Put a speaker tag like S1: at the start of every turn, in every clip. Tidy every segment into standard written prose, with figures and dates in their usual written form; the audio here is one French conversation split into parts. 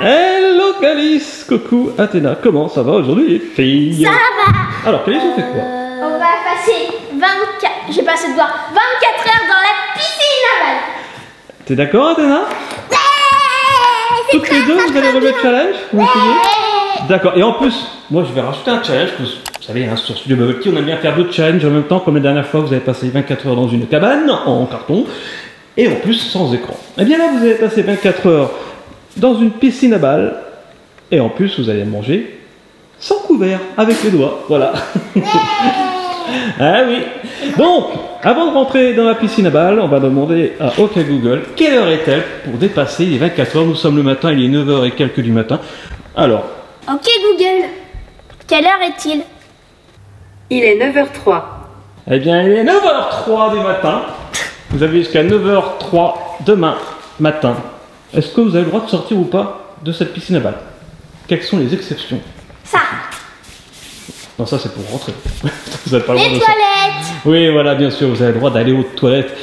S1: Hello Calice, coucou Athéna, comment ça va aujourd'hui les filles?
S2: Ça va.
S1: Alors Calice, on fait quoi?
S2: On va passer 24... J'ai passé de voir 24 heures dans la piscine navale.
S1: T'es d'accord Athéna? Toutes les deux, vous allez relever le challenge? Vous essayez? D'accord, et en plus, moi je vais rajouter un challenge, parce que vous savez, hein, sur Studio Bubble Tea, on aime bien faire d'autres challenges en même temps, comme la dernière fois, vous avez passé 24 heures dans une cabane, en carton, et en plus sans écran. Et bien là, vous allez passer 24 heures dans une piscine à balles, et en plus, vous allez manger sans couvert, avec les doigts, voilà. Ah oui. Donc, avant de rentrer dans la piscine à balles, on va demander à OK Google quelle heure est-elle pour dépasser les 24 heures. Nous sommes le matin, il est 9h et quelques du matin. Alors,
S2: OK Google, quelle heure est-il?
S3: Il est 9h03.
S1: eh bien, il est 9h03 du matin. Vous avez jusqu'à 9h03 demain matin. Est-ce que vous avez le droit de sortir ou pas de cette piscine à balles? Quelles sont les exceptions?
S2: Ça.
S1: Non, ça c'est pour rentrer. Vous n'avez pas le droit
S2: Les
S1: de sortir.
S2: toilettes.
S1: Oui, voilà, bien sûr, vous avez le droit d'aller aux toilettes.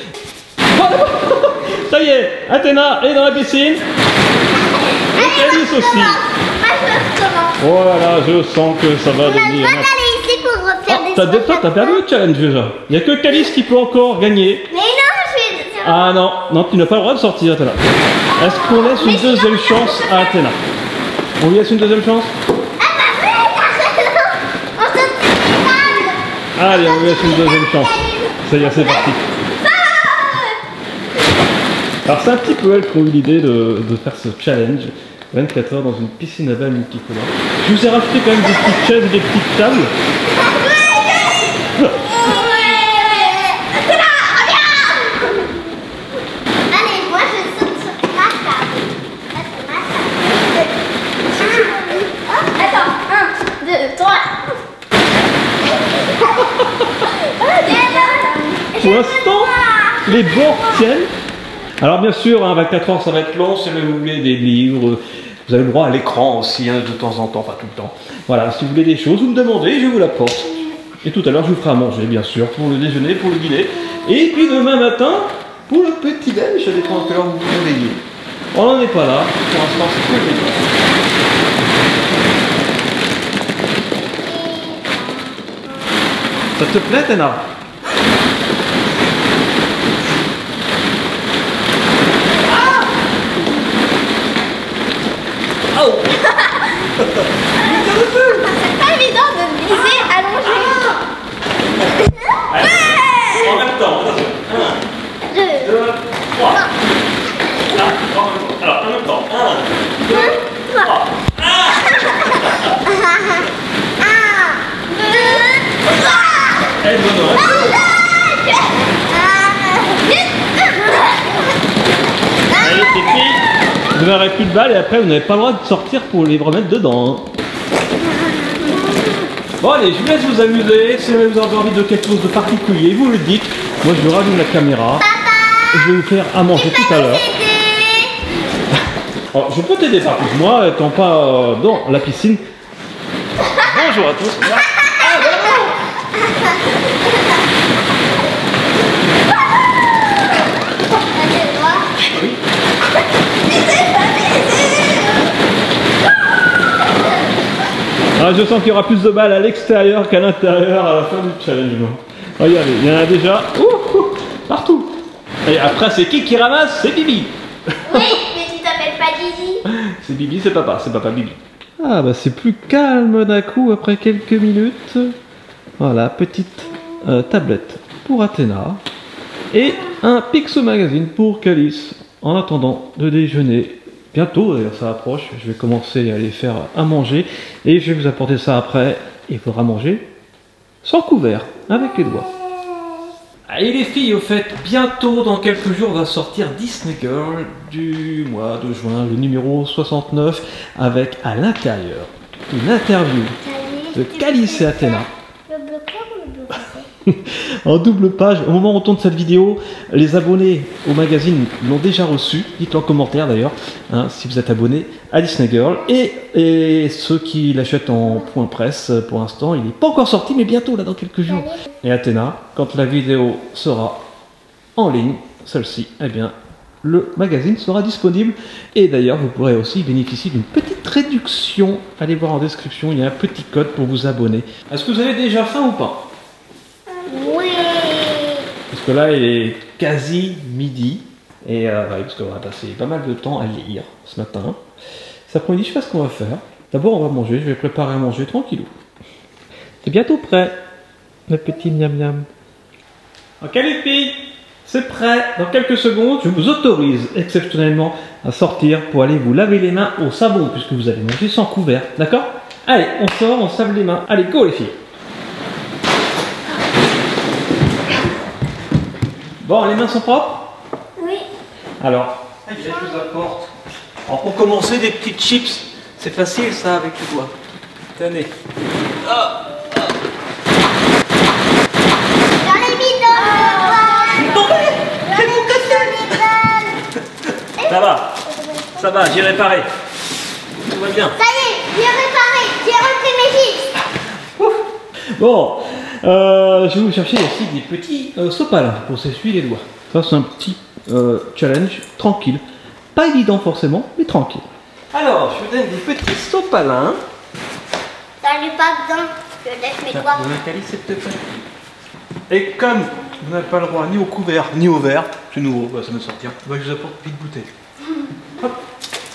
S1: Ça y est, Athéna est dans la piscine. Et Calice aussi.
S2: Moi je recommence.
S1: Voilà, je sens que ça va
S2: On a le
S1: devenir...
S2: droit d'aller ici pour refaire des
S1: Toi, t'as perdu le challenge déjà. Il n'y a que Calice qui peut encore gagner.
S2: Mais non, je vais...
S1: Ah non, non, tu n'as pas le droit de sortir, Athéna. Est-ce qu'on laisse une deuxième chance à Athéna? On lui laisse une deuxième chance? Allez, on lui laisse une deuxième chance. Ça y est, c'est parti. Alors c'est un petit peu elle qui a eu l'idée de faire ce challenge. 24 heures dans une piscine à balles multicolore. Je vous ai rajouté quand même des petites chaises et des petites tables.
S2: Allez, moi je saute sur ma table. Attends, 1, 2, 3.
S1: Pour l'instant, les bords tiennent. Alors bien sûr, hein, 24 heures ça va être long, si vous voulez des livres, vous avez le droit à l'écran aussi, hein, de temps en temps, pas tout le temps. Voilà, si vous voulez des choses, vous me demandez, je vous l'apporte. Et tout à l'heure, je vous ferai à manger, bien sûr, pour le déjeuner, pour le dîner. Et puis demain matin, pour le petit déj, ça dépend à quelle heure vous vous réveillez. On n'en est pas là, pour l'instant c'est que le début. Ça te plaît, Tena? Oh.
S2: C'est pas évident de viser allongé.
S1: Allez, en même temps, attention. 1, 2, 3. Alors, en même temps. 1, 2, 3.
S2: 1, 2, 3.
S1: Eh, bonheur. Allez, c'est fini. Vous n'aurez plus de balles et après vous n'avez pas le droit de sortir pour les remettre dedans. Hein. Bon allez, je vous laisse vous amuser. Si vous avez envie de quelque chose de particulier, vous le dites. Moi je rallume la caméra. Et je vais vous faire à manger tout à l'heure. Oh, je peux t'aider par contre. Moi, étant pas dans la piscine. Bonjour à tous. Ah, je sens qu'il y aura plus de balles à l'extérieur qu'à l'intérieur à la fin du challenge. Regardez, il y en a déjà partout. Et après, c'est qui ramasse? C'est Bibi.
S2: Oui, mais tu t'appelles pas Didi.
S1: C'est Bibi, c'est papa Bibi. Ah bah c'est plus calme d'un coup après quelques minutes. Voilà, petite tablette pour Athéna. Et un Picsou Magazine pour Calice. En attendant de déjeuner. Bientôt, d'ailleurs ça approche, je vais commencer à aller faire à manger et je vais vous apporter ça après. Il faudra manger sans couvert, avec les doigts. Et les filles, au fait, bientôt, dans quelques jours, va sortir Disney Girl du mois de juin, le numéro 69, avec à l'intérieur une interview de Calice et Athéna.
S2: Le bleu clair ou le bleu foncé?
S1: En double page, au moment où on tourne cette vidéo, les abonnés au magazine l'ont déjà reçu. Dites-le en commentaire d'ailleurs, hein, si vous êtes abonné à Disney Girl. Et ceux qui l'achètent en point presse, pour l'instant, il n'est pas encore sorti, mais bientôt, là, dans quelques jours. Et Athéna, quand la vidéo sera en ligne, celle-ci, eh bien, le magazine sera disponible. Et d'ailleurs, vous pourrez aussi bénéficier d'une petite réduction. Allez voir en description, il y a un petit code pour vous abonner. Est-ce que vous avez déjà faim ou pas?
S2: Oui.
S1: Parce que là, il est quasi midi. Et ouais, parce qu'on va passer pas mal de temps à lire ce matin. Cet après-midi, je sais pas ce qu'on va faire. D'abord, on va manger. Je vais préparer à manger tranquillou. C'est bientôt prêt, le petit miam miam. Ok les filles, c'est prêt. Dans quelques secondes, je vous autorise exceptionnellement à sortir pour aller vous laver les mains au savon, puisque vous allez manger sans couvert, d'accord? Allez, on sort, on se lave les mains. Allez, go les filles. Bon, les mains sont propres?
S2: Oui.
S1: Alors, je vous apporte. Alors, pour commencer, des petites chips. C'est facile ça avec les doigts. Tenez. Ah.
S2: Dans les bidons.
S1: C'est mon cassette. Ça va, j'ai réparé. Tout va bien.
S2: Ça y est, j'ai réparé, j'ai repris mes chips.
S1: Bon, je vais vous chercher aussi des petits sopalins pour s'essuyer les doigts. Ça, c'est un petit challenge tranquille. Pas évident forcément, mais tranquille. Alors, je vous donne des petits sopalins.
S2: Ça n'est pas besoin, je laisse mes doigts.
S1: Donne un calice, s'il te plaît. Et comme vous n'avez pas le droit ni au couvert ni au verre, c'est nouveau, bah, ça me sortir. Bah, je vous apporte une petite bouteille. Hop.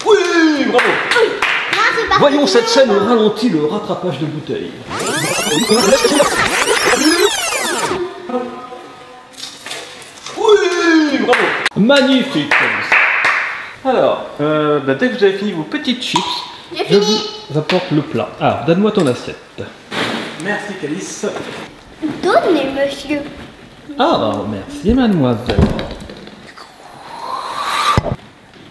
S1: Oui, bravo.
S2: Non, c'est pas
S1: Voyons cette scène au ralenti, le rattrapage de bouteilles. Oui, bravo. Magnifique. Alors, dès que vous avez fini vos petites chips,
S2: J'ai
S1: je
S2: fini.
S1: vous apporte le plat. Alors, donne-moi ton assiette. Merci Calice.
S2: Donnez, monsieur.
S1: Ah, merci mademoiselle.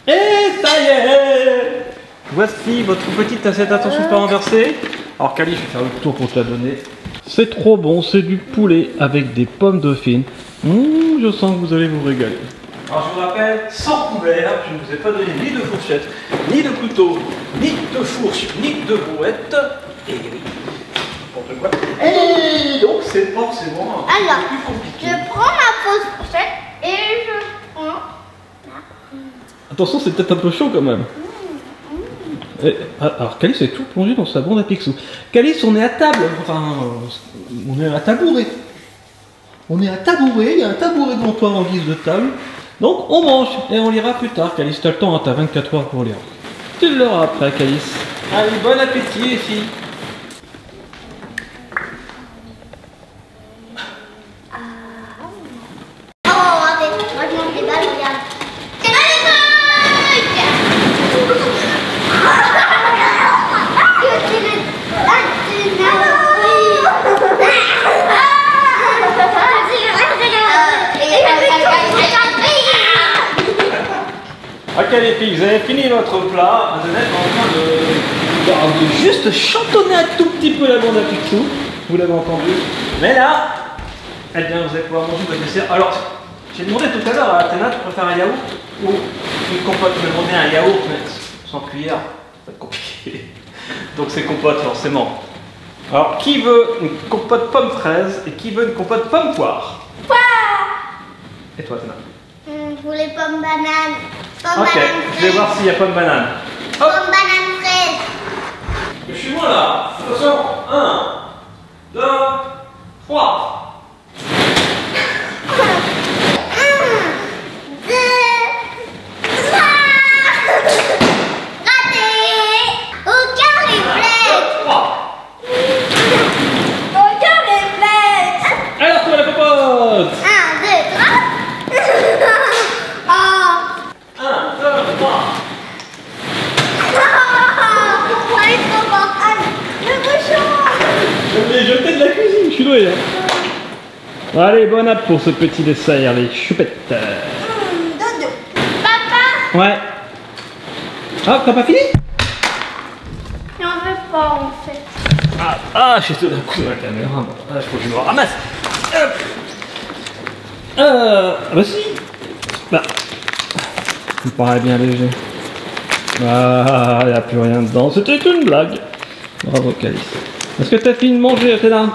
S1: Et ça y est! Voici votre petite assiette, attention pas renverser. Alors Cali, je vais faire le tour pour te la donner. C'est trop bon, c'est du poulet avec des pommes dauphines. Je sens que vous allez vous régaler. Alors je vous rappelle, sans couvert, je ne vous ai pas donné ni de fourchette, ni de couteau, ni de fourche, ni de brouette. Et oui, n'importe quoi. Et donc c'est forcément un
S2: Alors,
S1: peu plus compliqué.
S2: je prends ma fausse fourchette et je prends.
S1: Attention, c'est peut-être un peu chaud quand même. Alors Calice est tout plongé dans sa bande à Picsou. Calice, on est à table, enfin, on est à tabouret. On est à tabouret, il y a un tabouret devant toi en guise de table. Donc on mange et on lira plus tard. Calice, t'as le temps, hein, t'as 24 heures pour lire. Tu l'auras après, Calice. Allez, bon appétit les filles.
S2: Oh, regardez, moi je mange des balles, regarde.
S1: Ok les filles, vous avez fini votre plat. Vous êtes en train de juste chantonner un tout petit peu la bande à Picsou. Vous l'avez entendu. Mais là, eh bien, vous allez pouvoir manger votre dessert. Alors, j'ai demandé tout à l'heure à Athéna, tu préfères un yaourt ou une compote? Je me demandais un yaourt, mais sans cuillère, ça va être compliqué. Donc c'est compote forcément. Alors, qui veut une compote pomme fraise et qui veut une compote pomme poire? Et toi, Athéna?
S2: Je voulais pomme banane. Pomme
S1: Ok,
S2: banane
S1: je vais
S2: fraise.
S1: voir s'il y a pomme banane.
S2: Pomme banane fraise.
S1: Je suis moi là. Attention. 1, 2, 3.
S2: 1, 2, 3. Raté. Aucun réflexe.
S1: 3.
S2: Aucun réflexe.
S1: Alors, toi la popote.
S2: 1, 2, 3. Oh.
S1: 1, 2, 3.
S2: Ouais, trop fort. Ah, le cochon.
S1: Je l'ai jeté de la cuisine, je suis doué. Hein. Allez, bon app pour ce petit dessert, les choupettes.
S2: Dodo. Papa.
S1: Ouais. Ah, t'as pas fini?
S2: J'en veux pas en fait.
S1: J'ai tout d'un coup dans la caméra. Il faut que je me ramasse. Hop. Bah si. Bah. Ça me paraît bien léger. Ah, il n'y a plus rien dedans. C'était une blague. Bravo, Calice. Est-ce que t'as fini de manger, Athéna?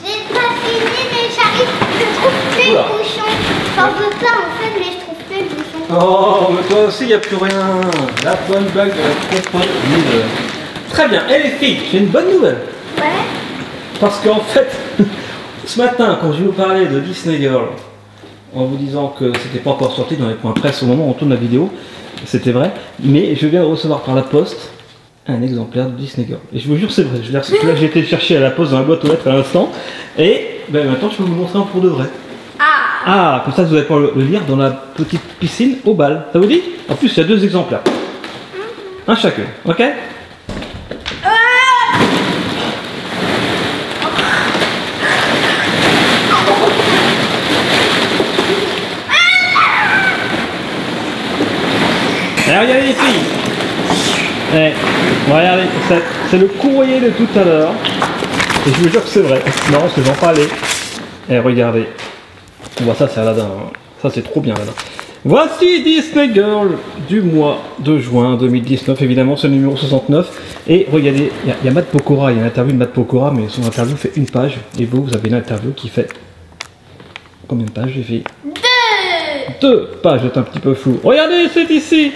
S2: J'ai pas fini mais j'arrive. Je trouve plus le
S1: Oula.
S2: cochon. J'en veux pas en fait mais je trouve plus le bouchon.
S1: Oh, mais toi aussi, il n'y a plus rien. La bonne blague de la crocodile. Très bien. Et les filles, j'ai une bonne nouvelle.
S2: Ouais.
S1: Parce qu'en fait, ce matin, quand je vais vous parler de Disney Girl, en vous disant que c'était pas encore sorti dans les points presse au moment où on tourne la vidéo, c'était vrai, mais je viens de recevoir par la poste un exemplaire de Disney Girl. Et je vous jure, c'est vrai. Je l'ai reçu, là, j'ai été le chercher à la poste dans la boîte aux lettres à l'instant. Et ben, maintenant, je peux vous montrer un pour de vrai. Ah, comme ça, vous allez pouvoir le lire dans la petite piscine au bal. Ça vous dit? En plus, il y a 2 exemplaires. Un chacun, ok? Et regardez les filles. Regardez, c'est le courrier de tout à l'heure. Et je vous jure que c'est vrai. Non, je vais en parler. Et regardez. On voit ça, c'est Aladdin. Hein. Ça, c'est trop bien, Aladdin. Voici Disney Girl du mois de juin 2019. Évidemment, c'est le numéro 69. Et regardez, il y a Matt Pokora. Il y a une interview de Matt Pokora, mais son interview fait 1 page. Et vous avez une interview qui fait... Combien de pages j'ai fait? 2 pages, c'est un petit peu flou. Regardez, c'est ici.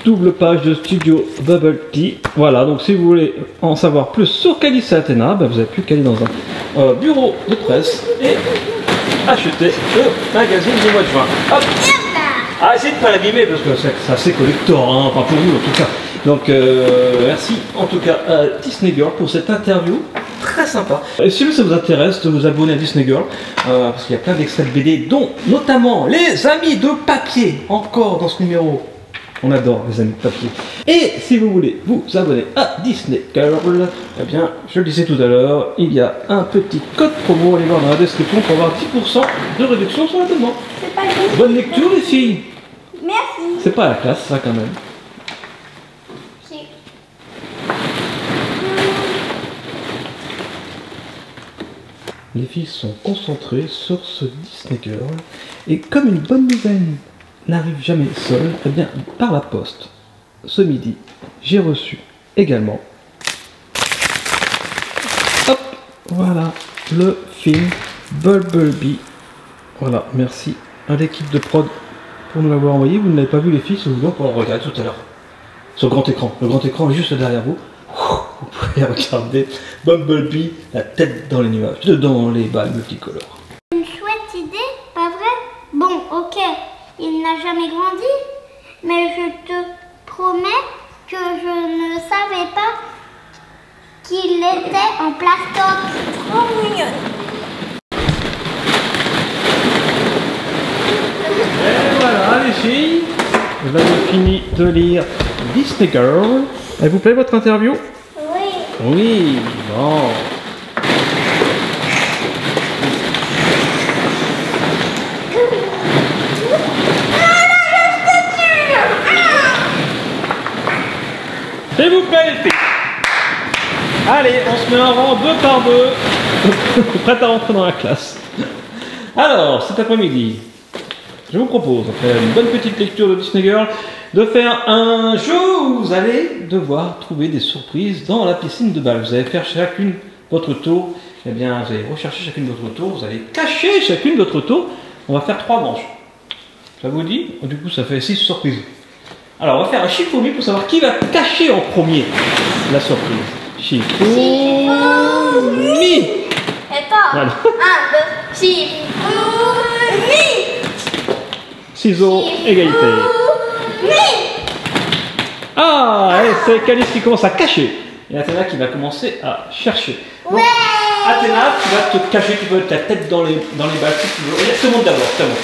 S1: Double page de Studio Bubble Tea. Voilà, donc si vous voulez en savoir plus sur Calice et Athéna, ben vous n'avez plus qu'à aller dans un bureau de presse et acheter le magazine du mois de juin. Hop. Ah, essayez de ne pas l'abîmer parce que c'est assez collector, hein, enfin pour vous en tout cas. Donc merci en tout cas à Disney Girl pour cette interview. Très sympa. Et si ça vous intéresse de vous abonner à Disney Girl, parce qu'il y a plein d'extraits de BD, dont notamment les amis de papier, encore dans ce numéro. On adore les amis de papier. Et si vous voulez vous abonner à Disney Girl, eh bien, je le disais tout à l'heure, il y a un petit code promo, allez voir dans la description pour avoir 10% de réduction sur l'abonnement.
S2: C'est pas juste.
S1: Bonne lecture les filles.
S2: Merci.
S1: C'est pas la classe ça quand même.
S2: Si.
S1: Les filles sont concentrées sur ce Disney Girl. Et comme une bonne nouvelle n'arrive jamais seule, eh bien, par la poste, ce midi, j'ai reçu également, hop, voilà, le film Bumblebee. Voilà, merci à l'équipe de prod pour nous l'avoir envoyé. Vous ne l'avez pas vu les filles, si vous voulez, on pourra le regarder tout à l'heure. Sur le grand écran. Le grand écran est juste derrière vous. Vous pouvez regarder Bumblebee, la tête dans les nuages, dedans les balles multicolores.
S2: Une chouette idée, pas vrai? Bon, ok, il n'a jamais grandi, mais je te promets que je ne savais pas qu'il était en plastoc. Trop mignon.
S1: Et voilà les filles, vous avez fini de lire Disney Girl. Elle vous plaît votre interview?
S2: Oui.
S1: Oui, bon. S'il vous plaît les filles. Allez, on se met en rang 2 par 2. Prête à rentrer dans la classe. Alors, cet après-midi, je vous propose, après une bonne petite lecture de Disney Girl, de faire un jeu où vous allez devoir trouver des surprises dans la piscine de bal. Vous allez faire chacune votre tour. Eh bien, vous allez rechercher chacune votre tour. Vous allez cacher chacune votre tour. On va faire 3 manches. Ça vous dit? Du coup, ça fait 6 surprises. Alors, on va faire un Shifumi pour savoir qui va cacher en premier la surprise. Shifumi.
S2: Et toi?
S1: Voilà.
S2: 1, 2, Shifumi.
S1: Ciseaux, égalité. Ah, et c'est Calice qui commence à cacher. Et Athéna qui va commencer à chercher. Donc, Athéna, tu vas te cacher, tu peux mettre ta tête dans les balles si tu veux. Je te montre d'abord, je te montre.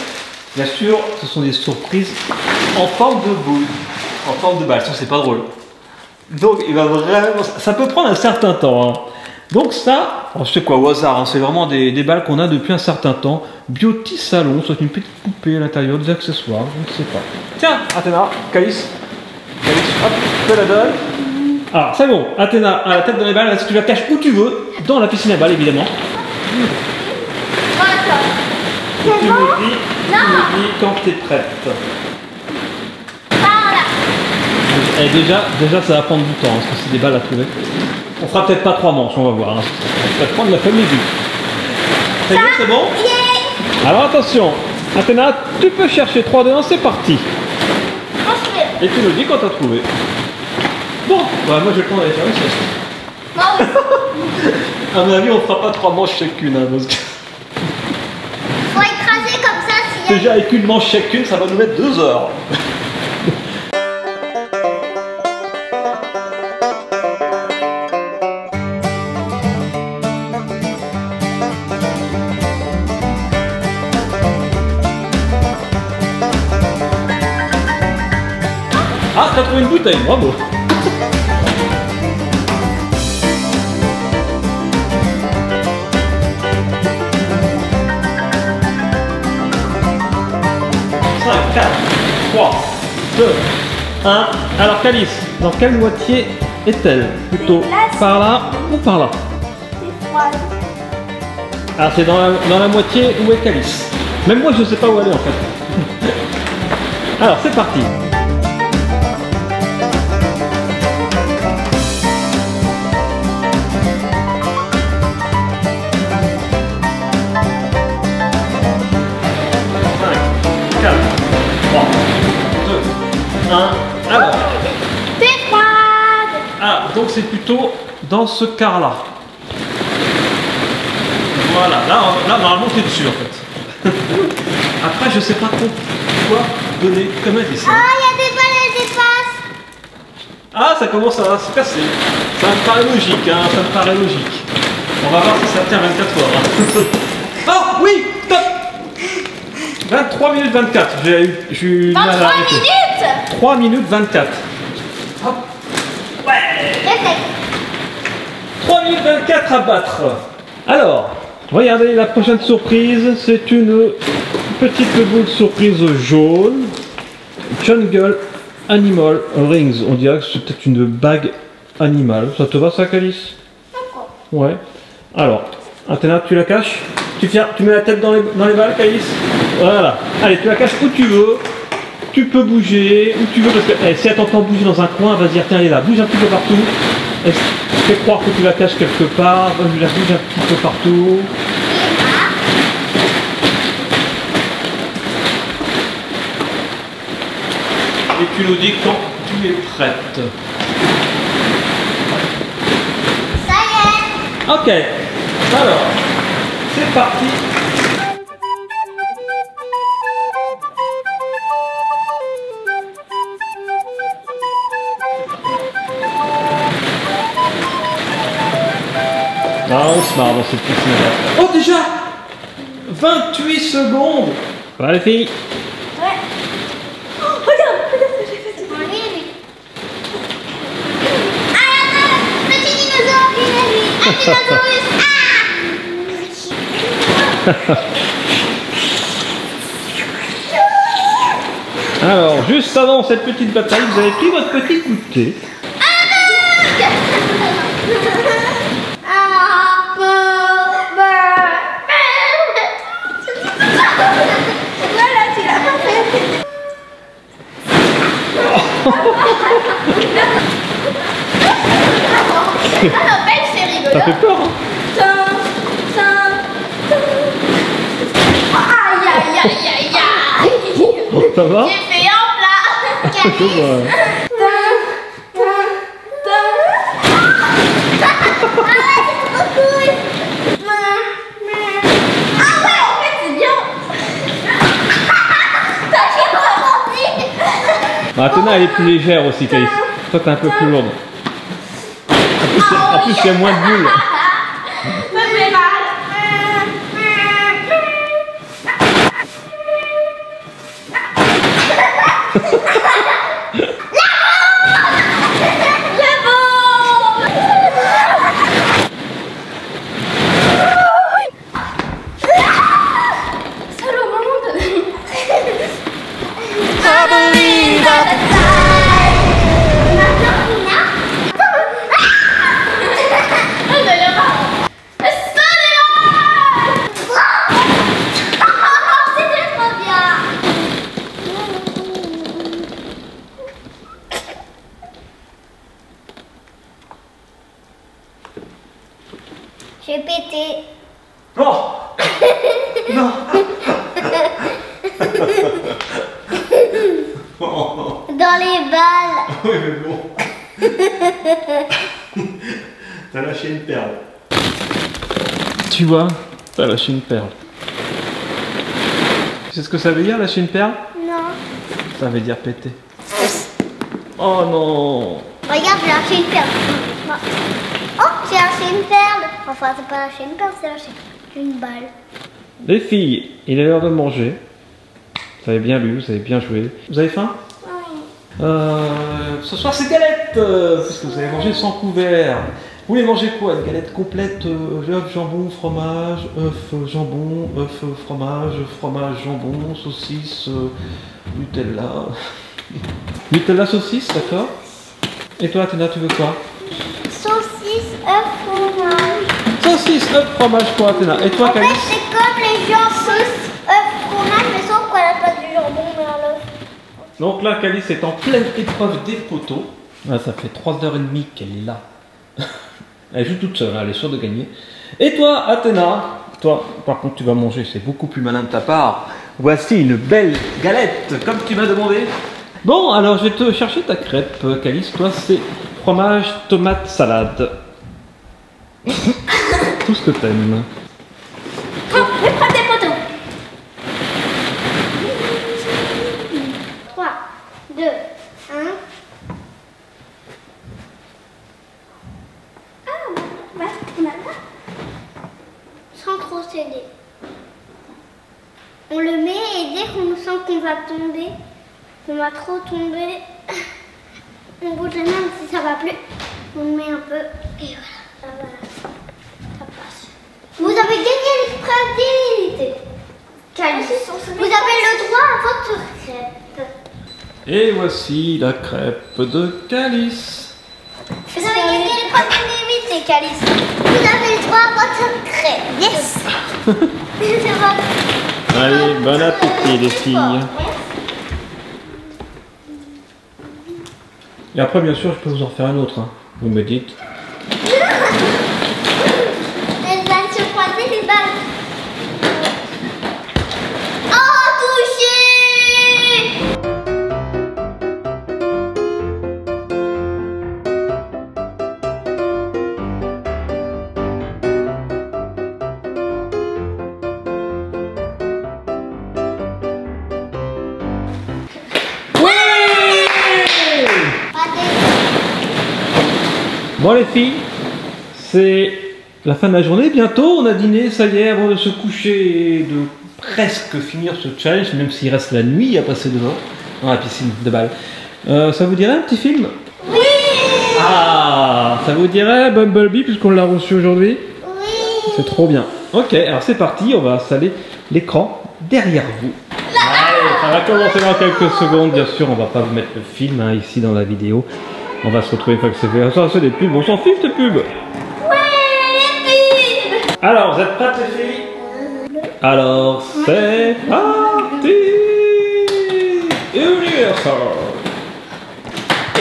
S1: Bien sûr, ce sont des surprises en forme de boule, en forme de balle. Ça, c'est pas drôle. Donc, il va vraiment. Ça peut prendre un certain temps. Hein. Donc, ça, je sais quoi, au hasard, hein, c'est vraiment des balles qu'on a depuis un certain temps. Beauty Salon, c'est une petite poupée à l'intérieur, des accessoires, je ne sais pas. Tiens, Athéna, Calice. Calice, hop, je te la donne. Alors, c'est bon, Athéna a la tête dans les balles, est-ce que tu la caches où tu veux, dans la piscine à balles, évidemment. Et tu me dis quand tu es prête. Et déjà, ça va prendre du temps, hein, parce que c'est des balles à trouver. On fera peut-être pas 3 manches, on va voir. Hein. Ça va prendre la famille vue. Ça y est, c'est bon? Alors attention, Athéna, tu peux chercher 3D1, c'est parti.
S2: Ensuite.
S1: Et tu nous dis quand t'as trouvé. Bon, bah moi je vais prendre aller faire une sieste.
S2: Non,
S1: À mon avis, on fera pas 3 manches chacune. Hein, parce que...
S2: faut écraser comme ça s'il y a...
S1: Déjà avec une manche chacune, ça va nous mettre 2 heures. Ah, t'as trouvé une bouteille, bravo. Cinq, 4, 3, 2, 1. Alors Calice, dans quelle moitié est-elle? Plutôt par là ou par là?
S2: C'est froid.
S1: Ah, c'est dans la moitié où est Calice. Même moi je sais pas où aller en fait. Alors c'est parti. Alors,
S2: C'est froide.
S1: ah, donc c'est plutôt dans ce quart-là. Voilà, là normalement t'es dessus en fait. Après, je sais pas trop quoi donner comme indice.
S2: Ah, il y a des balles, elles dépassent.
S1: Ah, ça commence à se casser. Ça me paraît logique, hein, ça me paraît logique. On va voir si ça tient 24 heures. Oh oui, top. 23 minutes 24, j'ai eu mal à
S2: 23
S1: arrêter.
S2: minutes.
S1: 3 minutes 24. Hop. Ouais.
S2: Essaye.
S1: 3 minutes 24 à battre. Alors, regardez la prochaine surprise, c'est une petite boule surprise jaune. Jungle Animal Rings. On dirait que c'est peut-être une bague animale. Ça te va ça, Calice?
S2: D'accord.
S1: Ouais. Alors, Athéna, tu la caches? Tu mets la tête dans les balles, Calice? Voilà. Allez, tu la caches où tu veux. Tu peux bouger où tu veux parce que si elle t'entend bouger dans un coin, elle va se dire tiens, elle est là, bouge un petit peu partout. Fais croire que tu la caches quelque part, la bouge un petit peu partout. Et tu nous dis quand tu es prête.
S2: Ça y est.
S1: Ok, alors, c'est parti. Ah, on se marre dans cette piscine. Oh, déjà 28 secondes. Voilà les filles.
S2: Ouais. Oh, regarde ce que j'ai fait. Oui, oui. Ah, petit dinosaure, lui. Un dinosaurus. Ah.
S1: Alors, juste avant cette petite bataille, vous avez pris votre petit goûter.
S2: Voilà, tu l'as pas fait. Ça n'empêche, c'est rigolo.
S1: Ça fait peur, hein?
S2: Aïe, aïe, aïe, aïe, aïe.
S1: Ça va?
S2: J'ai fait un plat.
S1: Je vois. Athéna, elle est plus légère aussi, Calice. Toi, t'es un peu plus lourde. En plus, il y a moins de bulles.
S2: Ça fait mal.
S1: Oui, mais bon. T'as lâché une perle. Tu vois, t'as lâché une perle. Tu sais ce que ça veut dire, lâcher une perle?
S2: Non.
S1: Ça veut dire péter. Oh non.
S2: Regarde, j'ai lâché une perle. Oh, j'ai lâché une perle. Enfin, c'est pas lâché une perle, c'est lâché une balle.
S1: Les filles, il est l'heure de manger. Vous avez bien lu, vous avez bien joué. Vous avez faim?
S2: Oui.
S1: Ce soir c'est galette, parce que vous avez mangé sans couvert. Vous voulez manger quoi? Une galette complète, œuf, jambon, fromage, œuf, jambon, œuf, fromage, fromage, jambon, saucisse, Nutella. Nutella saucisse, d'accord? Et toi, Athéna, tu veux quoi?
S2: Saucisse, œuf, fromage.
S1: Saucisse, œuf, fromage pour Athéna. Et toi,
S2: En fait,
S1: Calice?
S2: c'est comme les gens saucisse, œuf, fromage, mais sauf qu'on n'a pas du jambon, mais à l'œuf.
S1: Donc là, Calice est en pleine épreuve des poteaux. Ah, ça fait 3h30 qu'elle est là. Elle joue toute seule, hein, elle est sûre de gagner. Et toi, Athéna, toi, par contre, tu vas manger, c'est beaucoup plus malin de ta part. Voici une belle galette, comme tu m'as demandé. Bon, alors je vais te chercher ta crêpe, Calice. Toi, c'est fromage, tomate, salade. Tout ce que t'aimes.
S2: Oh, l'épreuve des poteaux. 3, 2, 1. Sans trop céder. On le met et dès qu'on sent qu'on va tomber, qu'on va trop tomber, on bouge les mains si ça va plus. On met un peu et voilà. Ça passe. Vous avez gagné l'épreuve d'immunité. Calice. Vous avez le droit à votre crêpe.
S1: Et voici la crêpe de Calice.
S2: Vous avez gagné l'épreuve d'immunité, Calice. Vous avez le droit à votre crêpe. Yes. C'est votre...
S1: Allez, bon appétit les filles. Et après, bien sûr, je peux vous en faire un autre. Hein. Vous me dites.
S2: Elle va se croiser les balles. Oh, touché!
S1: Bon les filles, c'est la fin de la journée, bientôt on a dîné, ça y est, avant de se coucher et de presque finir ce challenge, même s'il reste la nuit à passer dehors, dans la piscine de balle. Ça vous dirait un petit film?
S2: Oui!
S1: Ah, ça vous dirait Bumblebee puisqu'on l'a reçu aujourd'hui?
S2: Oui!
S1: C'est trop bien. Ok, alors c'est parti, on va installer l'écran derrière vous. Allez, ça va commencer dans quelques secondes, bien sûr, on va pas vous mettre le film hein, ici dans la vidéo. On va se retrouver une fois que c'est fait. Ça, c'est des pubs, on s'en fiche des pubs.
S2: Ouais, les pubs!
S1: Alors, vous êtes prêtes les filles? Alors, c'est parti! Universal!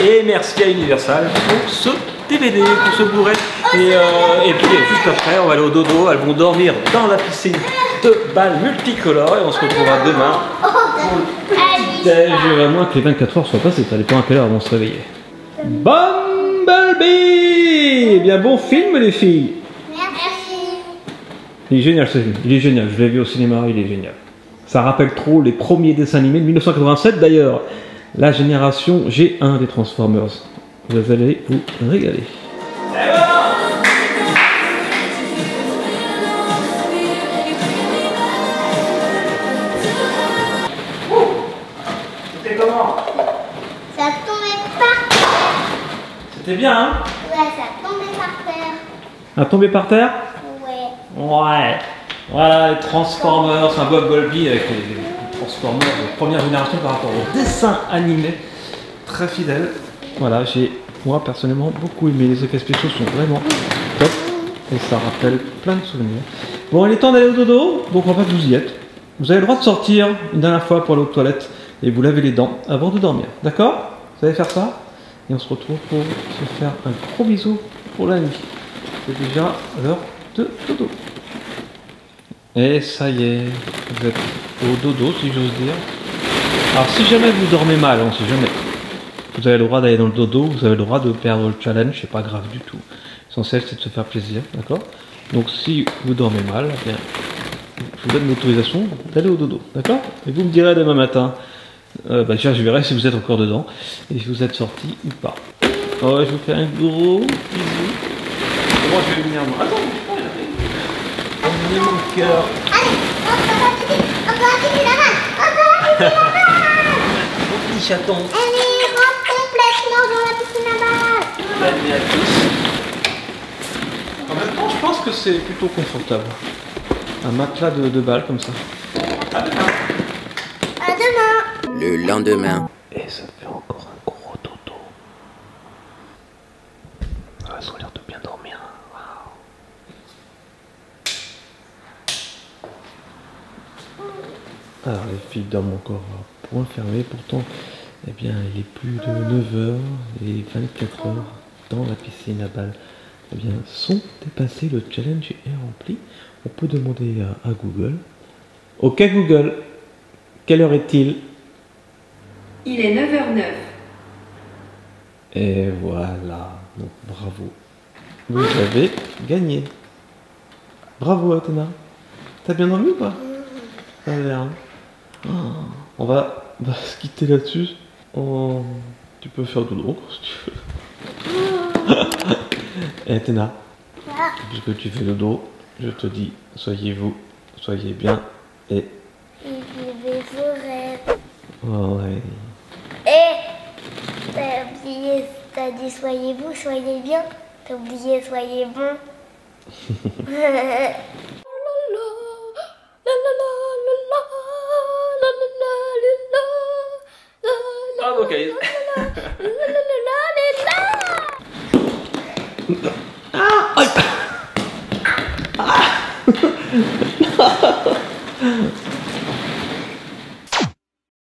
S1: Et merci à Universal pour ce DVD, pour ce Blu-ray. Et puis, juste après, on va aller au dodo. Elles vont dormir dans la piscine de balles multicolores. Et on se retrouvera demain pour le petit-déj. À moins que les 24 heures soient passées. Ça dépend à quelle heure elles vont se réveiller. Bumblebee! Eh bien, bon film, les filles.
S2: Merci.
S1: Il est génial ce film, il est génial, je l'ai vu au cinéma, il est génial. Ça rappelle trop les premiers dessins animés de 1987 d'ailleurs, la génération G1 des Transformers. Vous allez vous régaler. C'était comment?
S2: Ça tombait par terre.
S1: C'était bien, hein?
S2: Ouais, ça tombait par terre.
S1: À tomber par terre?
S2: Ouais.
S1: Ouais. Voilà, les Transformers, un Bumblebee avec les Transformers de première génération par rapport au dessin animé. Très fidèle. Voilà, j'ai, moi personnellement, beaucoup aimé. Les effets spéciaux sont vraiment top. Et ça rappelle plein de souvenirs. Bon, il est temps d'aller au dodo. Donc en fait, vous y êtes. Vous avez le droit de sortir une dernière fois pour aller aux toilettes. Et vous lavez les dents avant de dormir. D'accord? Vous allez faire ça? Et on se retrouve pour se faire un gros bisou pour la nuit. C'est déjà l'heure de dodo. Et ça y est, vous êtes au dodo si j'ose dire. Alors si jamais vous dormez mal, on sait jamais. Vous avez le droit d'aller dans le dodo, vous avez le droit de perdre le challenge, c'est pas grave du tout. L'essentiel c'est de se faire plaisir, d'accord? Donc si vous dormez mal, eh bien, je vous donne l'autorisation d'aller au dodo, d'accord? Et vous me direz demain matin, déjà je verrai si vous êtes encore dedans, et si vous êtes sorti ou pas. Oh, je vous fais un gros bisou. Moi je vais venir moi. Attends, emmenez mon cœur. Mon petit chaton.
S2: Elle rentre complètement dans la piscine à balles.
S1: Bonne nuit à tous. En même temps, je pense que c'est plutôt confortable. Un matelas de balles comme ça. À demain.
S2: À demain.
S4: Le lendemain.
S1: Et ça fait encore un gros dodo. Ah, ça a l'air de bien dormir. Wow. Alors les filles dorment encore à point fermé. Pourtant, eh bien, il est plus de 9h et 24 heures dans la piscine à balles. Eh bien, sont dépassés, le challenge est rempli. On peut demander à Google. Ok Google, quelle heure est-il?
S3: Il est 9h09.
S1: Et voilà, donc bravo. Vous avez gagné. Bravo Athéna. T'as bien dormi ou pas? Ça a l'air, hein. On va se quitter là-dessus. Tu peux faire dodo si tu veux. Et Athéna, puisque tu fais dodo, je te dis, soyez bien et...
S2: Vivez vos rêves.
S1: Ouais.
S2: Et t'as oublié, t'as dit soyez vous, soyez bien. T'as oublié soyez bon.
S1: Bravo Kaïs. Ah, aïe. Ah.